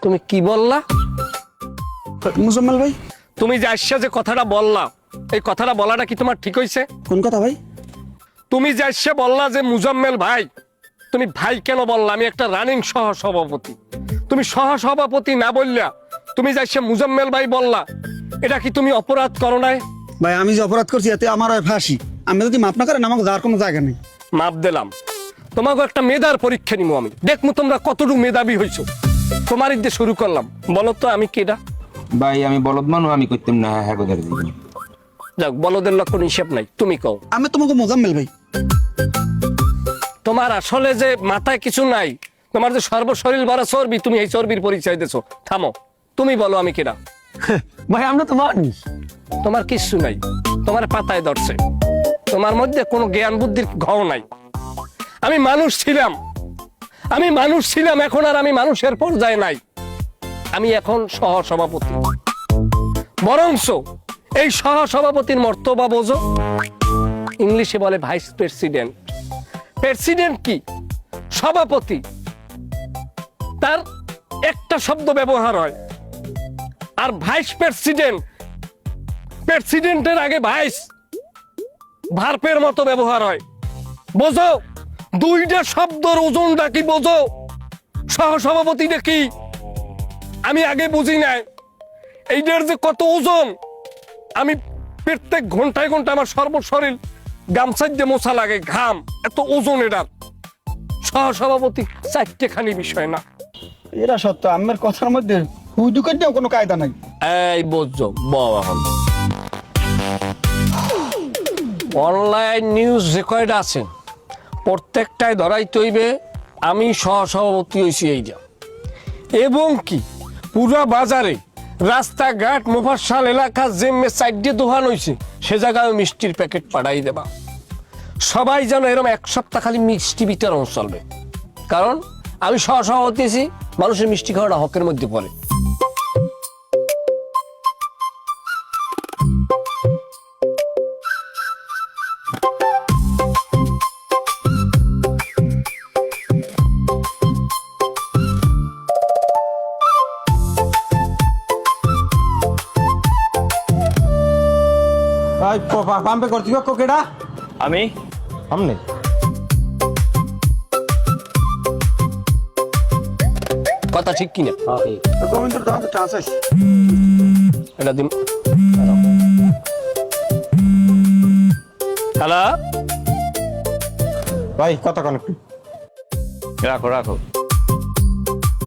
তুমি কি বললা? মুজাম্মেল ভাই, তুমি যে আসছে যে কথাটা বললা, এই কথাটা বলাটা কি তোমার ঠিক হইছে? কোন কথা ভাই? তুমি যে আসছে বললা যে মুজাম্মেল ভাই, তুমি ভাই কেন বললা? আমি একটা রানিং সহ সভাপতি, তুমি সহ সভাপতি না বললা, তুমি যে আসছে মুজাম্মেল ভাই বললা, এটা কি তুমি অপরাধ করো নাই? ভাই আমি যে অপরাধ করছি এতে আমার হয় ফাঁসি। আমি যদি মাফ না করেন আমাকে যাওয়ার কোনো জায়গা নেই। মাপ দিলাম। তোমাকে একটা মেধার পরীক্ষা নিবো আমি, দেখবো তোমরা কতটুকু মেধাবী হইছো। তোমার দিয়ে শুরু করলাম, বলো তো আমি কেডা? ভাই আমি বলদ মানুষ, আমি করতাম না হ্যাঁ গোদার দিন। যাক, বলদের লক্ষণ হিসেব নাই, তুমি কও। আমি তোমাকে মোজাম্মেল ভাই। তোমার আসলে যে মাথায় কিছু নাই, তোমার যে সর্বশরীর ভরা চর্বি, তুমি এই চর্বির পরিচয় দিছো। থামো, তুমি বলো আমি কেডা? ভাই আমরা তো মানুষ। তোমার কিচ্ছু নাই, তোমার পাতায় ধরছে, তোমার মধ্যে কোনো জ্ঞান বুদ্ধির ঘাও নাই। আমি মানুষ ছিলাম, আমি মানুষ ছিলাম, এখন আর আমি মানুষের পর্যায়ে নাই। আমি এখন সহ সভাপতি, বরঞ্চ এই সহ সভাপতির মর্তবা বোঝো, ইংলিশে বলে ভাইস প্রেসিডেন্ট। প্রেসিডেন্ট কি? সভাপতি। তার একটা শব্দ ব্যবহার হয়। আর ভাইস প্রেসিডেন্ট, প্রেসিডেন্টের আগে ভাইস, ভার্পের মতো ব্যবহার হয়। বোঝো দুইটা শব্দের ওজনটা কি বোঝো? সহসভাপতিটা কি আমি আগে বুঝি নাই, এইটার যে কত ওজন। আমি প্রত্যেক ঘন্টায় ঘন্টায় আমার সর্বশরীর গামছার যে মোছা লাগে, ঘাম, এত ওজন এটার। সহসভাপতি চারটেখানি বিষয় না। এরা সত্য আমার কথার মধ্যে হুদুকের দিয়েও কোনো কায়দা নাই। এই বুঝছো বাবা, অনলাইন নিউজ রেকর্ড আছে, প্রত্যেকটায় ধরাই তৈবে আমি সহসভাপতি হয়েছি এইটা। এবং কি পুরা বাজারে রাস্তাঘাট মুফাসসাল এলাকা যে সাইডে দোকান হয়েছে সে জায়গায় মিষ্টির প্যাকেট পাঠাই দেবা। সবাই যেন এরকম এক সপ্তাহ খালি মিষ্টি বিতরণ চলবে, কারণ আমি সহসভাপতি আছি, মানুষের মিষ্টি খাওয়াটা হকের মধ্যে পড়ে। ভাই পাম্পে কর্তৃপক্ষ কেডা? আমি সামনে কথা ঠিক কিনা? গোবিন্দর দোকানে চান্স আছে। এটা দিন। হ্যালো, ভাই কথা কন একটু। রাখো রাখো।